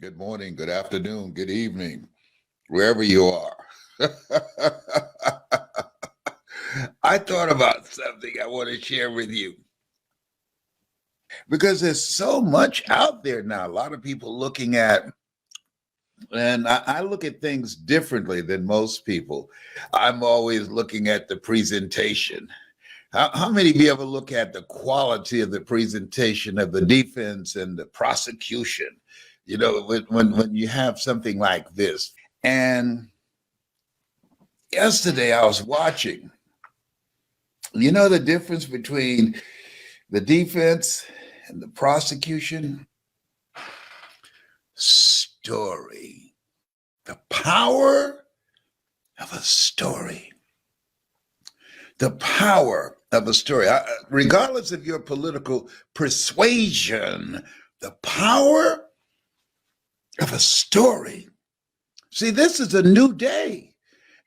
good morning, good afternoon, good evening, wherever you are. I thought about something I want to share with you because there's so much out there now. A lot of people looking at, and I look at things differently than most people. I'm always looking at the presentation. How many of you ever look at the quality of the presentation of the defense and the prosecution? You know, when you have something like this. And yesterday I was watching, you know, the difference between the defense and the prosecution? Story. The power of a story. The power of a story. Regardless of your political persuasion, the power of a story. See, this is a new day.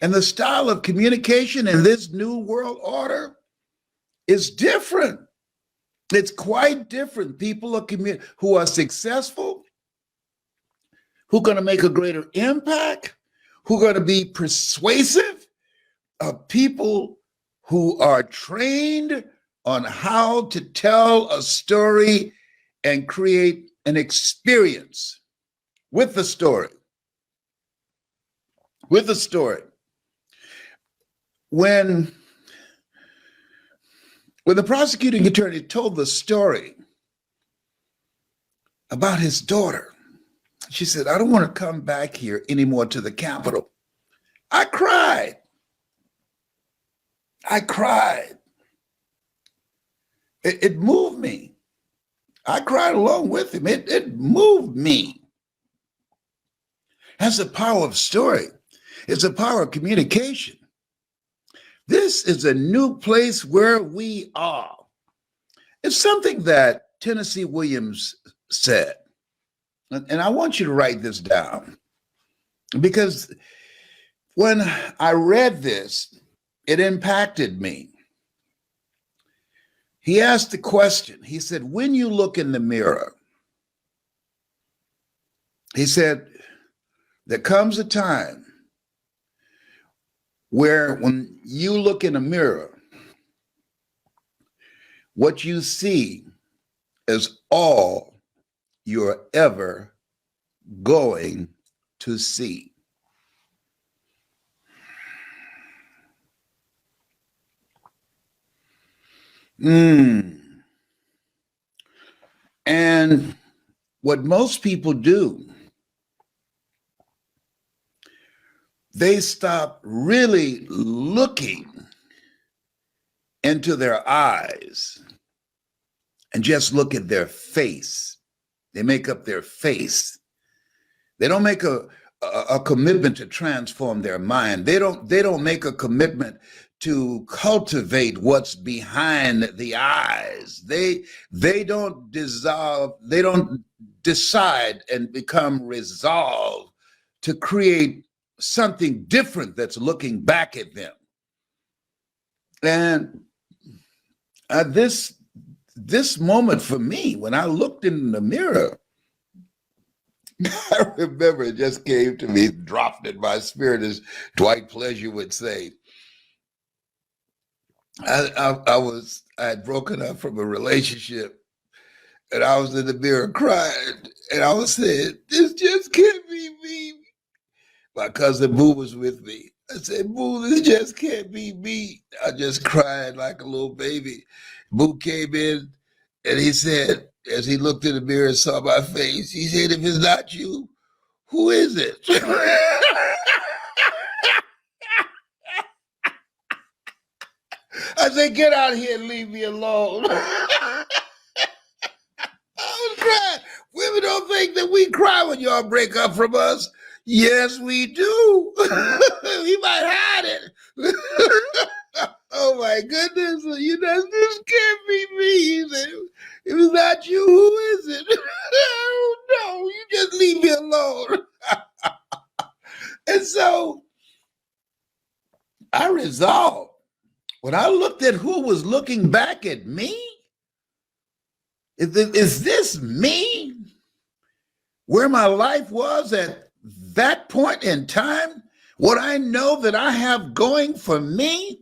And the style of communication in this new world order is different. It's quite different. People are who are successful, who are going to make a greater impact, who are going to be persuasive, are people who are trained on how to tell a story and create an experience with the story. With the story. When the prosecuting attorney told the story about his daughter, she said, "I don't want to come back here anymore to the Capitol." I cried. I cried. It moved me. I cried along with him. It moved me. That's the power of story. It's the power of communication. This is a new place where we are. It's something that Tennessee Williams said. And I want you to write this down, because when I read this, it impacted me. He asked the question. He said, when you look in the mirror, he said, there comes a time where when you look in a mirror, what you see is all you're ever going to see. And what most people do, they stop really looking into their eyes and just look at their face. They make up their face. They don't make a commitment to transform their mind. They don't make a commitment to cultivate what's behind the eyes. They don't dissolve, they don't decide and become resolved to create something different that's looking back at them. And this moment for me, when I looked in the mirror, I remember it just came to me, dropped in my spirit, as Dwight Pleasure would say. I had broken up from a relationship, and I was in the mirror crying, and I was saying, "This just can't be me." My cousin Boo was with me. I said, "Boo, this just can't be me." I just cried like a little baby. Boo came in, and he said, as he looked in the mirror and saw my face, he said, "If it's not you, who is it?" I said, "Get out of here and leave me alone." I was crying. Women don't think that we cry when y'all break up from us. Yes, we do. We might hide it. Oh my goodness. You know, this can't be me. He said, "If it's not you, who is it?" I don't know. You just leave me alone. And so I resolved, when I looked at who was looking back at me, is this me? where my life was at that point in time, what I know that I have going for me,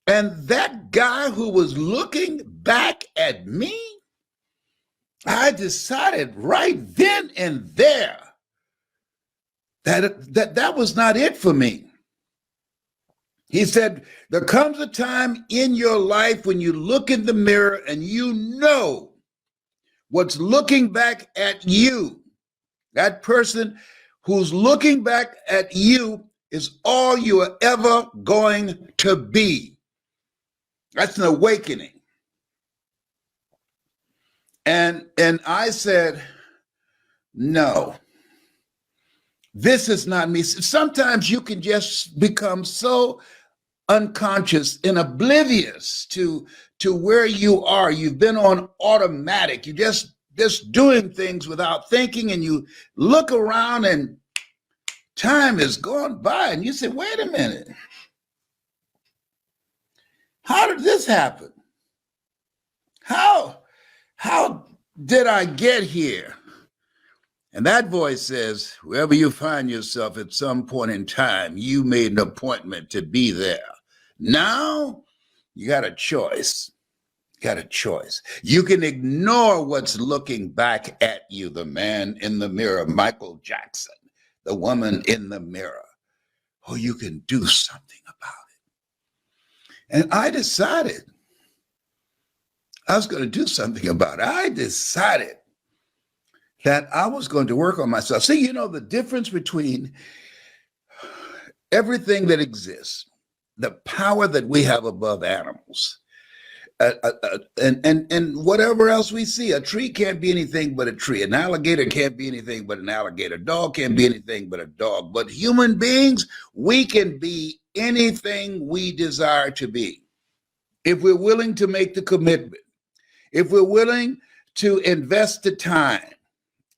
and that guy who was looking back at me, I decided right then and there that was not it for me. He said, there comes a time in your life when you look in the mirror and you know what's looking back at you. That person who's looking back at you is all you are ever going to be. That's an awakening. And I said, no, this is not me. Sometimes you can just become so unconscious and oblivious to where you are. You've been on automatic. You just doing things without thinking, and you look around and time is going by and you say, wait a minute. How did this happen? How did I get here? And that voice says, wherever you find yourself at some point in time, you made an appointment to be there. Now you got a choice. Got a choice. You can ignore what's looking back at you, the man in the mirror, Michael Jackson, the woman in the mirror, or you can do something about it. And I decided I was going to do something about it. I decided that I was going to work on myself. See, you know, the difference between everything that exists, the power that we have above animals, and whatever else we see. A tree can't be anything but a tree. An alligator can't be anything but an alligator. A dog can't be anything but a dog. But human beings, we can be anything we desire to be. If we're willing to make the commitment, if we're willing to invest the time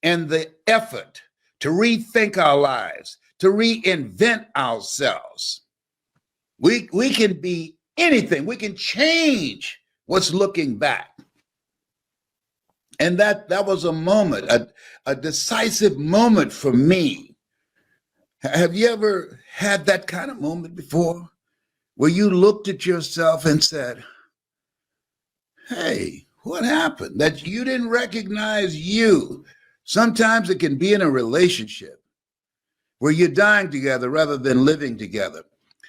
and the effort to rethink our lives, to reinvent ourselves, we can be anything. We can change what's looking back. And that was a moment, a decisive moment for me. Have you ever had that kind of moment before, where you looked at yourself and said, hey, what happened? That you didn't recognize you. Sometimes it can be in a relationship where you're dying together rather than living together.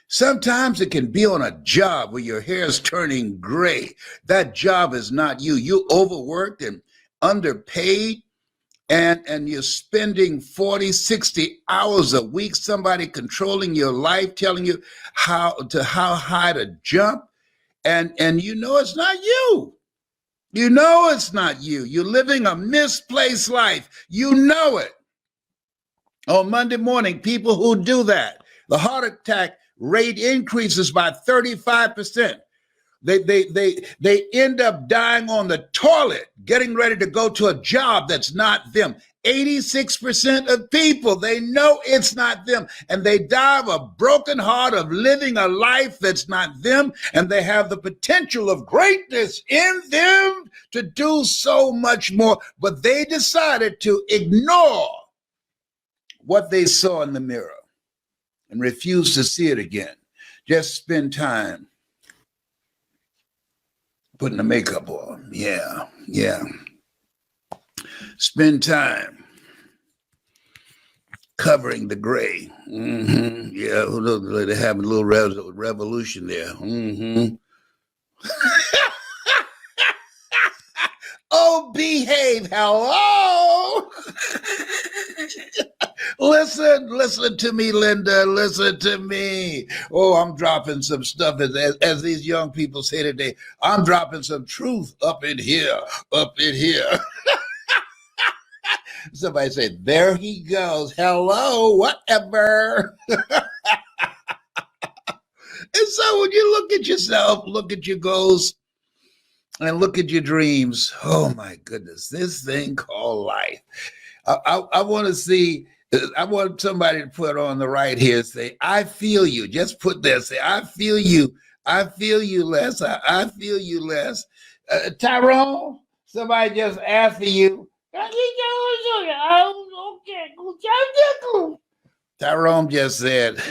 Sometimes it can be on a job where your hair is turning gray. That job is not you. You overworked and underpaid, and you're spending 40, 60 hours a week, somebody controlling your life, telling you how high to jump, and you know it's not you. You know it's not you. You're living a misplaced life. You know it. On Monday morning, people who do that, the heart attack rate increases by 35%. They end up dying on the toilet, getting ready to go to a job that's not them. 86% of people, they know it's not them, and they die of a broken heart of living a life that's not them, and they have the potential of greatness in them to do so much more, but they decided to ignore what they saw in the mirror and refuse to see it again. Just spend time putting the makeup on. Yeah. Spend time covering the gray. Yeah, look, they have a little revolution there. Oh, behave. Hello. Listen to me, Linda. Listen to me. Oh, I'm dropping some stuff, as these young people say today. I'm dropping some truth up in here. Somebody say, there he goes. Hello, whatever. And so when you look at yourself, look at your goals, and look at your dreams, oh my goodness, this thing called life. I want to see, I want somebody to put on the right here and say, I feel you. Just put there, say, I feel you. I feel you, Les. I feel you, Les. Tyrone, somebody just asked you, Tyrone just said,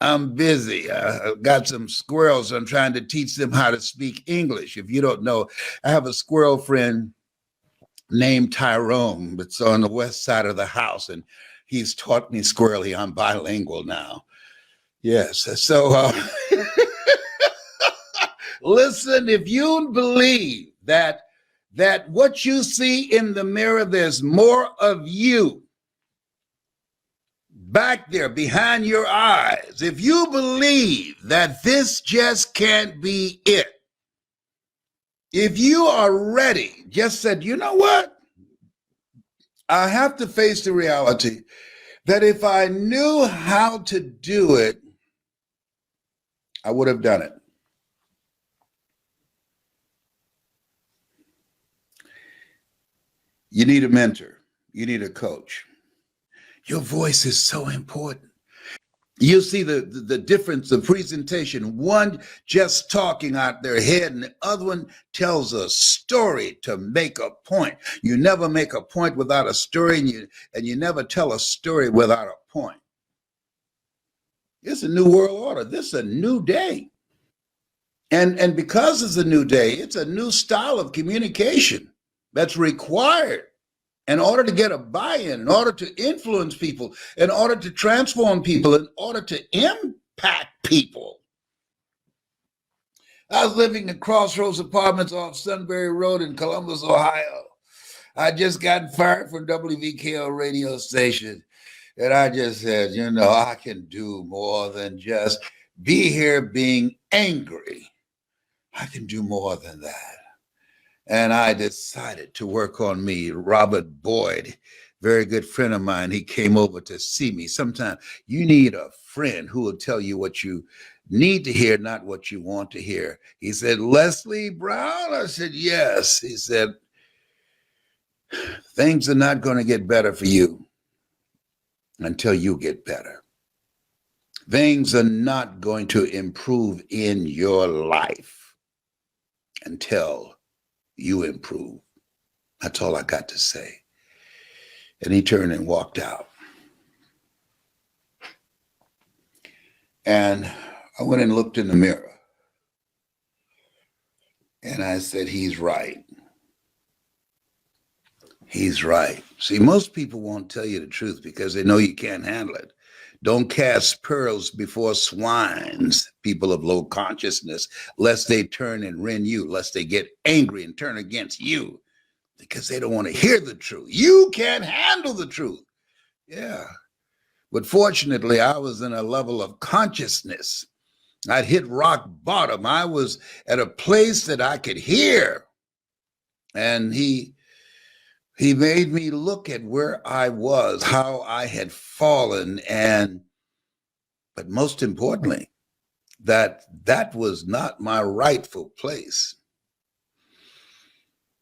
I'm busy. I got some squirrels. I'm trying to teach them how to speak English. If you don't know, I have a squirrel friend named Tyrone. It's on the west side of the house, and he's taught me squirrely. I'm bilingual now. Yes. So listen, if you believe that what you see in the mirror, there's more of you back there behind your eyes. If you believe that this just can't be it, if you are ready, just said, you know what? I have to face the reality that if I knew how to do it, I would have done it. You need a mentor. You need a coach. Your voice is so important. You see the difference of presentation. One just talking out their head, and the other one tells a story to make a point. You never make a point without a story, and you never tell a story without a point. It's a new world order. This is a new day. And because it's a new day, it's a new style of communication that's required in order to get a buy-in, in order to influence people, in order to transform people, in order to impact people. I was living in Crossroads Apartments off Sunbury Road in Columbus, Ohio. I just gotten fired from WVKL radio station. And I just said, you know, I can do more than just be here being angry. I can do more than that. And I decided to work on me. Robert Boyd, very good friend of mine, he came over to see me. Sometimes you need a friend who will tell you what you need to hear, not what you want to hear. He said, Leslie Brown? I said, yes. He said, things are not going to get better for you until you get better. Things are not going to improve in your life until you improve. That's all I got to say. And he turned and walked out. And I went and looked in the mirror. And I said, he's right. He's right. See, most people won't tell you the truth because they know you can't handle it. Don't cast pearls before swines, people of low consciousness, lest they turn and rend you, lest they get angry and turn against you because they don't want to hear the truth. You can't handle the truth. Yeah. But fortunately, I was in a level of consciousness. I'd hit rock bottom. I was at a place that I could hear. And he made me look at where I was, how I had fallen, but most importantly, that was not my rightful place.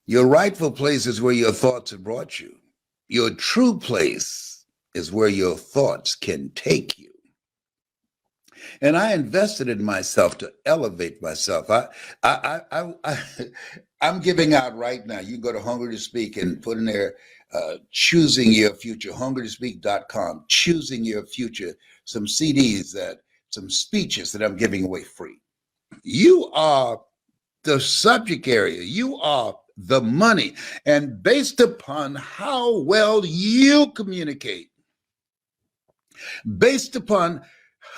Your rightful place is where your thoughts have brought you. Your true place is where your thoughts can take you. And I invested in myself to elevate myself. I'm giving out right now. You can go to Hungry to Speak and put in there, choosing your future, hungrytospeak.com, choosing your future, some CDs, some speeches that I'm giving away free. You are the subject area. You are the money. And based upon how well you communicate, based upon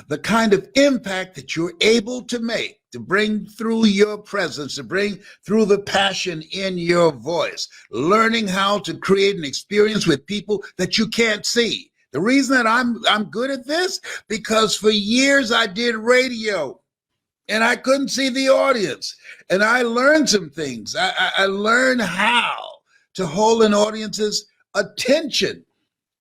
the kind of impact that you're able to make, to bring through your presence, to bring through the passion in your voice, learning how to create an experience with people that you can't see. The reason that I'm good at this, because for years I did radio and I couldn't see the audience. And I learned some things. I learned how to hold an audience's attention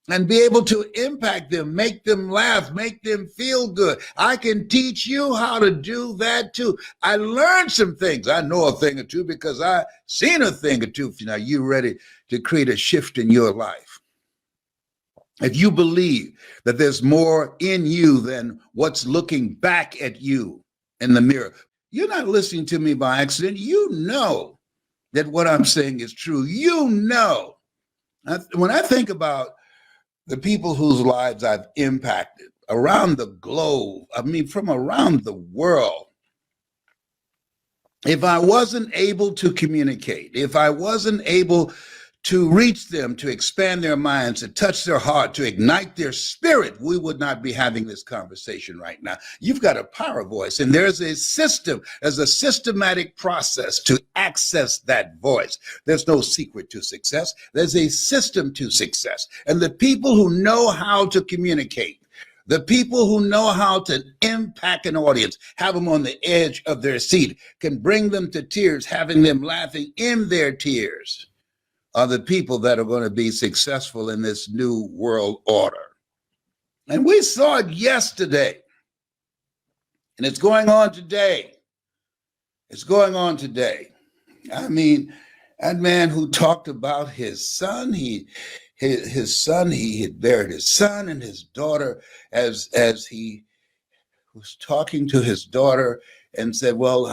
and be able to impact them, make them laugh, make them feel good. I can teach you how to do that too. I learned some things. I know a thing or two because I've seen a thing or two. Now you're ready to create a shift in your life. If you believe that there's more in you than what's looking back at you in the mirror, you're not listening to me by accident. You know that what I'm saying is true. You know When I think about the people whose lives I've impacted around the globe, I mean, from around the world, if I wasn't able to communicate, if I wasn't able to reach them, to expand their minds, to touch their heart, to ignite their spirit, we would not be having this conversation right now. You've got a power voice, and there's a system, there's a systematic process to access that voice. There's no secret to success. There's a system to success. And the people who know how to communicate, the people who know how to impact an audience, have them on the edge of their seat, can bring them to tears, having them laughing in their tears, are the people that are going to be successful in this new world order. And we saw it yesterday, and it's going on today. It's going on today. I mean, that man who talked about his son, his son, he had buried his son and his daughter as he was talking to his daughter and said, well,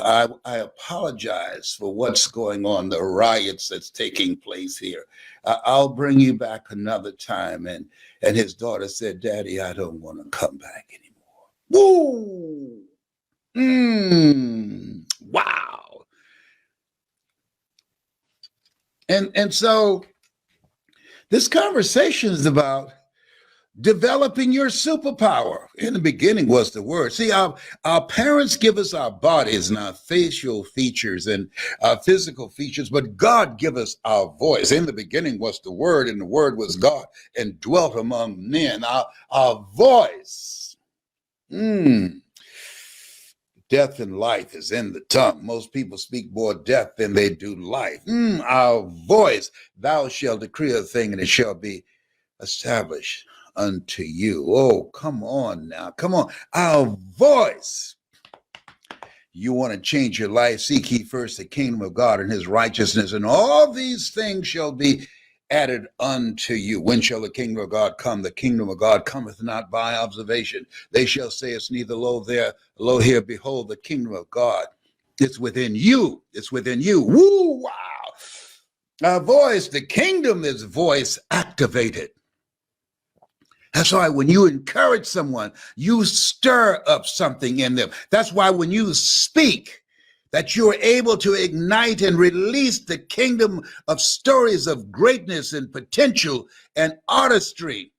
I apologize for what's going on, the riots that's taking place here. I'll bring you back another time. And his daughter said, Daddy, I don't want to come back anymore. Woo! Wow. And so this conversation is about developing your superpower. In the beginning was the word. See, our parents give us our bodies and our facial features and our physical features, but God give us our voice. In the beginning was the word, and the word was God and dwelt among men. Our voice. Death and life is in the tongue. Most people speak more death than they do life. Our voice. Thou shalt decree a thing, and it shall be established unto you. Oh, come on now. Come on. Our voice. You want to change your life, seek ye first the kingdom of God and his righteousness, and all these things shall be added unto you. When shall the kingdom of God come? The kingdom of God cometh not by observation. They shall say it's neither lo there, lo here. Behold, the kingdom of God. It's within you. It's within you. Woo, wow. Our voice, the kingdom is voice activated. That's why when you encourage someone, you stir up something in them. That's why when you speak, that you're able to ignite and release the kingdom of stories of greatness and potential and artistry,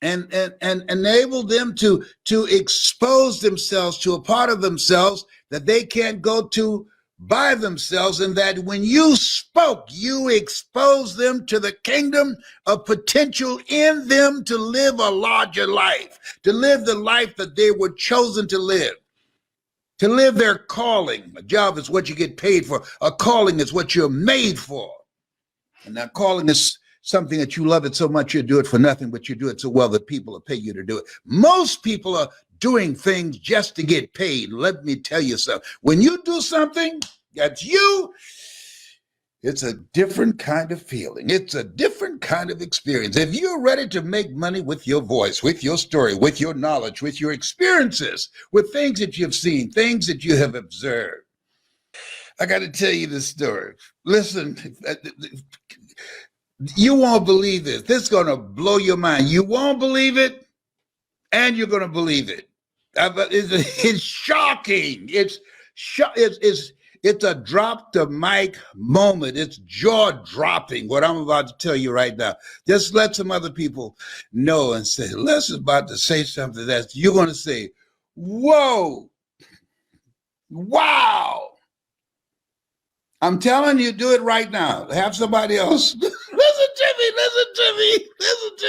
and enable them to expose themselves to a part of themselves that they can't go to by themselves, and that when you spoke, you exposed them to the kingdom of potential in them to live a larger life, to live the life that they were chosen to live their calling. A job is what you get paid for. A calling is what you're made for. And that calling is something that you love it so much you do it for nothing, but you do it so well that people will pay you to do it. Most people are doing things just to get paid. Let me tell you something. When you do something that's you, it's a different kind of feeling. It's a different kind of experience. If you're ready to make money with your voice, with your story, with your knowledge, with your experiences, with things that you've seen, things that you have observed, I got to tell you this story. Listen, you won't believe this. This is going to blow your mind. You won't believe it, and you're going to believe it. It's shocking. It's a drop the mic moment. It's jaw dropping what I'm about to tell you right now. Just let some other people know and say, Les is about to say something that you're going to say, whoa, wow. I'm telling you, do it right now. Have somebody else. Listen to me.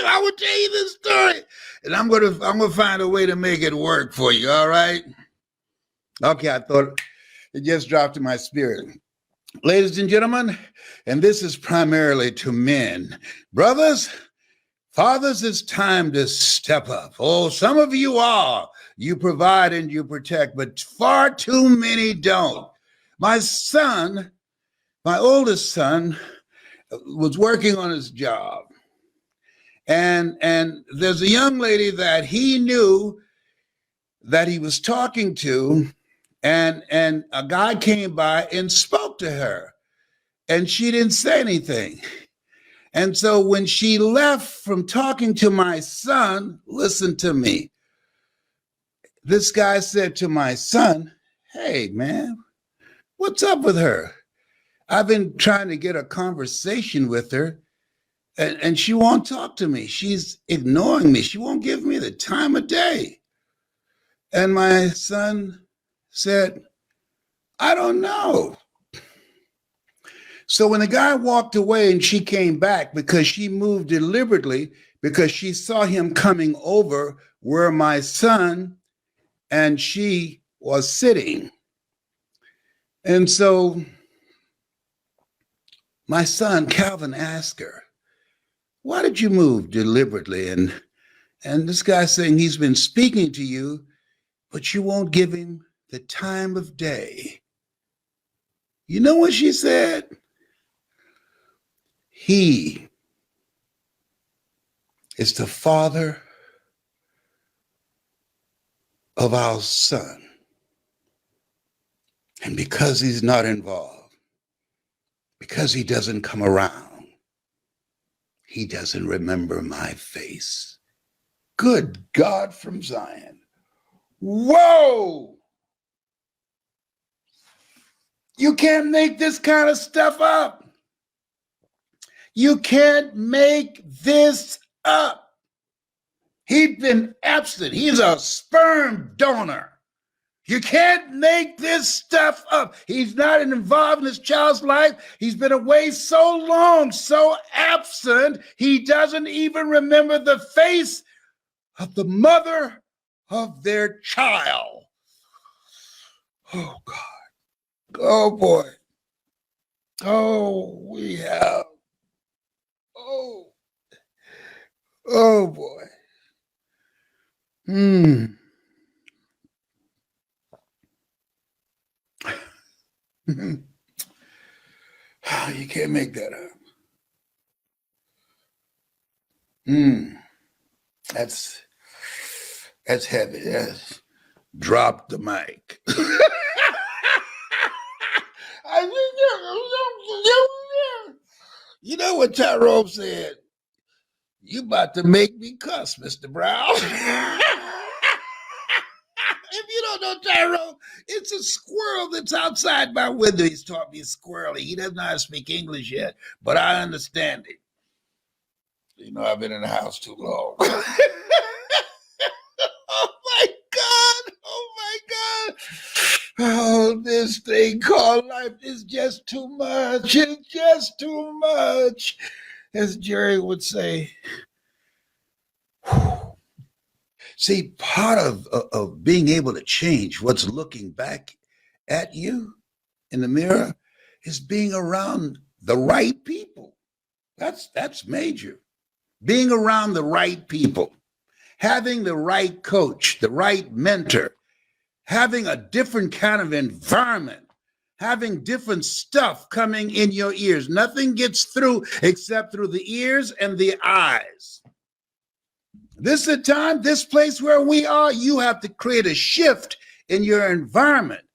I will tell you this story. And I'm gonna find a way to make it work for you, all right? Okay, I thought it just dropped in my spirit. Ladies and gentlemen, and this is primarily to men. Brothers, fathers, it's time to step up. Oh, some of you are. You provide and you protect, but far too many don't. My son, my oldest son, was working on his job. And there's a young lady that he knew that he was talking to, and a guy came by and spoke to her, and she didn't say anything. And so when she left from talking to my son, listen to me. This guy said to my son, "Hey, man, what's up with her? I've been trying to get a conversation with her, and she won't talk to me. She's ignoring me. She won't give me the time of day." And my son said, "I don't know." So when the guy walked away and she came back, because she moved deliberately, because she saw him coming over where my son and she was sitting. And so my son, Calvin, asked her, "Why did you move deliberately?" And this guy saying he's been speaking to you, but you won't give him the time of day. You know what she said? "He is the father of our son. And because he's not involved, because he doesn't come around, he doesn't remember my face." Good God from Zion. Whoa! You can't make this kind of stuff up. You can't make this up. He'd been absent. He's a sperm donor. You can't make this stuff up. He's not involved in his child's life. He's been away so long, so absent, he doesn't even remember the face of the mother of their child. Oh, God. Oh, boy. Oh, we have. Oh, boy. You can't make that up. That's heavy. Yes. Drop the mic. You know what Tyrone said? "You about to make me cuss, Mr. Brown." If you don't know Tyrone, it's a squirrel that's outside my window. He's taught me squirrely. He doesn't know how to speak English yet, but I understand it. You know, I've been in the house too long. Oh my God. Oh my God. Oh, this thing called life is just too much. It's just too much. As Jerry would say. See, part of being able to change what's looking back at you in the mirror is being around the right people. That's major. Being around the right people, having the right coach, the right mentor, having a different kind of environment, having different stuff coming in your ears. Nothing gets through except through the ears and the eyes. This is a time, this place where we are, you have to create a shift in your environment.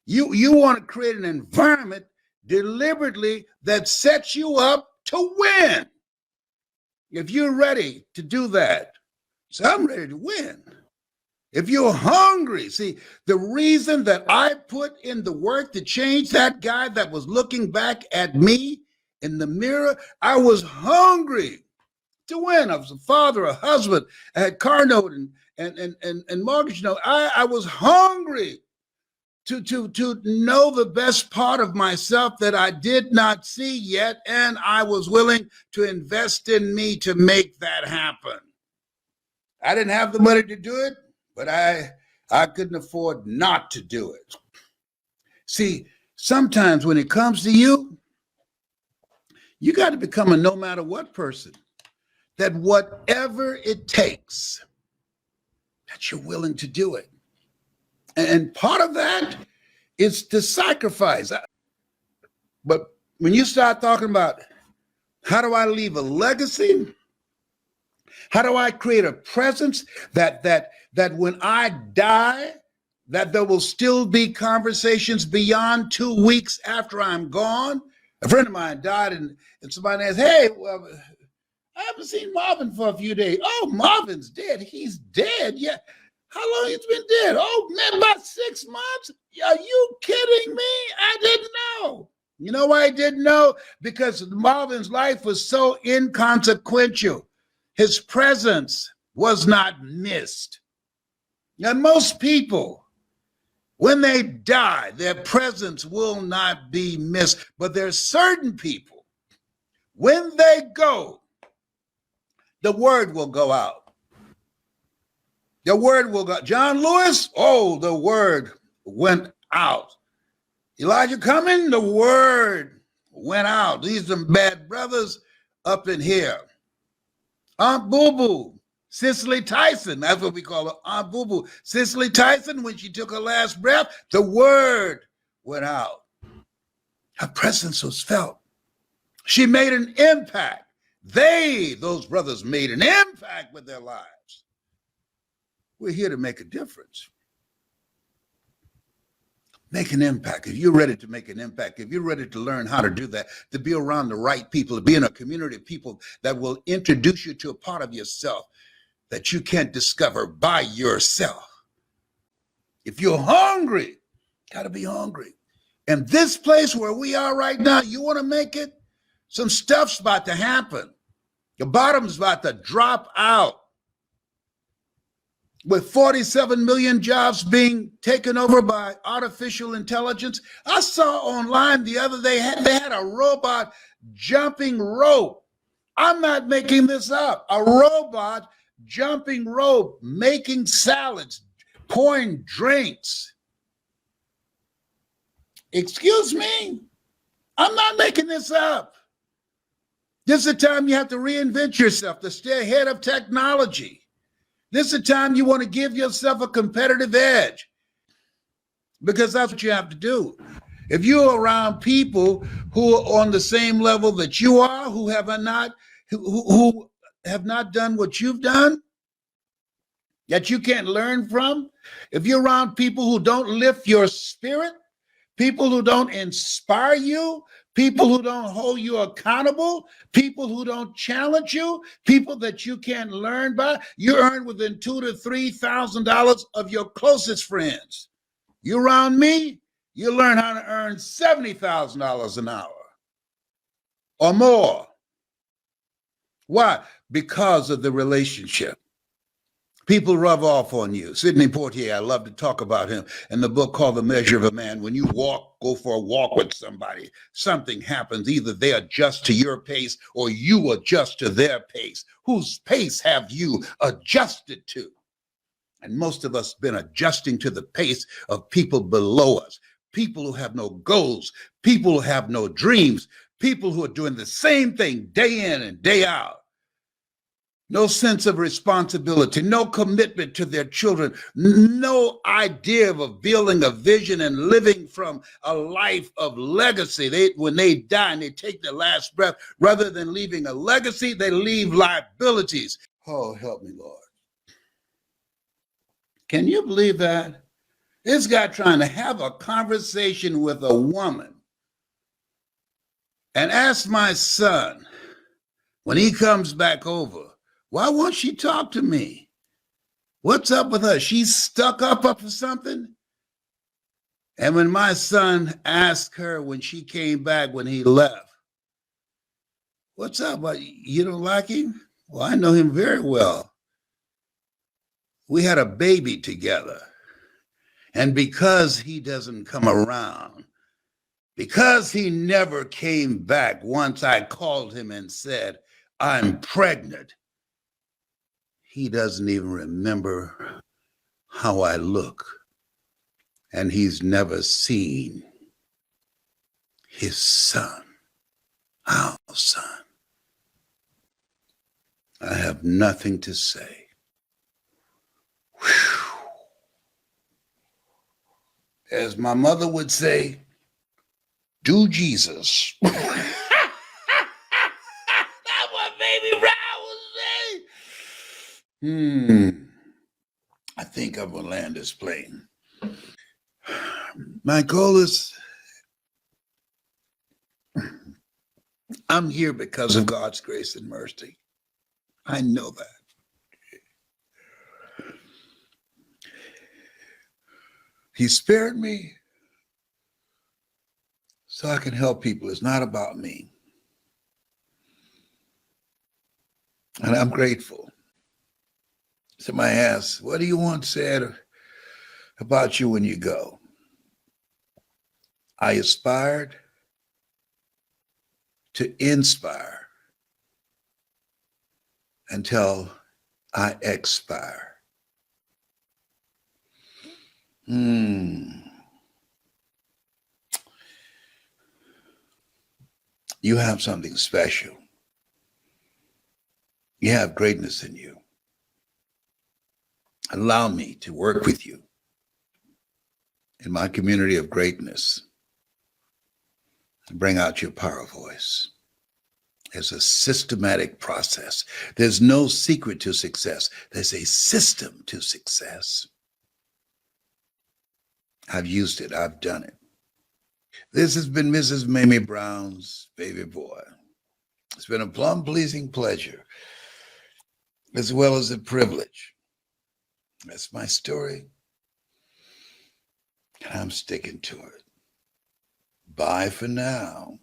You want to create an environment deliberately that sets you up to win. If you're ready to do that, so I'm ready to win. If you're hungry, see, the reason that I put in the work to change that guy that was looking back at me in the mirror, I was hungry to win. I was a father, a husband, I had car note and mortgage note. I was hungry to know the best part of myself that I did not see yet, and I was willing to invest in me to make that happen. I didn't have the money to do it, but I couldn't afford not to do it. See, sometimes when it comes to you, you got to become a no matter what person. That whatever it takes, that you're willing to do it. And part of that is to sacrifice. But when you start talking about how do I leave a legacy? How do I create a presence that when I die, that there will still be conversations beyond 2 weeks after I'm gone? A friend of mine died, and somebody asked, hey, well, I haven't seen Marvin for a few days. Oh, Marvin's dead. He's dead. Yeah. How long he's been dead? Oh, man, about 6 months? Are you kidding me? I didn't know. You know why I didn't know? Because Marvin's life was so inconsequential. His presence was not missed. Now, most people, when they die, their presence will not be missed. But there's certain people, when they go, the word will go out. The word will go. John Lewis, oh, the word went out. Elijah Cumming, the word went out. These are bad brothers up in here. Aunt Boo Boo, Cicely Tyson, that's what we call her, Aunt Boo Boo. Cicely Tyson, when she took her last breath, the word went out. Her presence was felt. She made an impact. Those brothers made an impact with their lives. We're here to make a difference. Make an impact. If you're ready to make an impact, if you're ready to learn how to do that, to be around the right people, to be in a community of people that will introduce you to a part of yourself that you can't discover by yourself. If you're hungry, got to be hungry. And this place where we are right now, you want to make it? Some stuff's about to happen. The bottom's about to drop out. With 47 million jobs being taken over by artificial intelligence. I saw online the other day, they had a robot jumping rope. I'm not making this up. A robot jumping rope, making salads, pouring drinks. Excuse me? I'm not making this up. This is the time you have to reinvent yourself to stay ahead of technology. This is the time you want to give yourself a competitive edge, because that's what you have to do. If you're around people who are on the same level that you are, who have not done what you've done, that you can't learn from, if you're around people who don't lift your spirit, people who don't inspire you, people who don't hold you accountable, people who don't challenge you, people that you can't learn by, you earn within $2,000 to $3,000 of your closest friends. You around me, you learn how to earn $70,000 an hour or more. Why? Because of the relationship. People rub off on you. Sidney Poitier, I love to talk about him in the book called The Measure of a Man. When you go for a walk with somebody, something happens. Either they adjust to your pace or you adjust to their pace. Whose pace have you adjusted to? And most of us been adjusting to the pace of people below us, people who have no goals, people who have no dreams, people who are doing the same thing day in and day out. No sense of responsibility, no commitment to their children, no idea of building a vision and living from a life of legacy. When they die and they take their last breath, rather than leaving a legacy, they leave liabilities. Oh, help me, Lord. Can you believe that? This guy trying to have a conversation with a woman and ask my son when he comes back over, why won't she talk to me? What's up with her? She's stuck up for something? And when my son asked her when she came back, when he left, what's up? You don't like him? Well, I know him very well. We had a baby together. And because he doesn't come around, because he never came back once I called him and said, I'm pregnant, he doesn't even remember how I look. And he's never seen his son, our son. I have nothing to say. Whew. As my mother would say, do Jesus. That's what Baby Brown would say. I think I'm gonna land this plane. My goal is I'm here because of God's grace and mercy. I know that. He spared me so I can help people. It's not about me. And I'm grateful. Somebody asks, what do you want said about you when you go? I aspired to inspire until I expire. You have something special. You have greatness in you. Allow me to work with you in my community of greatness and bring out your power voice. There's a systematic process. There's no secret to success. There's a system to success. I've used it. I've done it. This has been Mrs. Mamie Brown's baby boy. It's been a plum-pleasing pleasure, as well as a privilege. That's my story, and I'm sticking to it. Bye for now.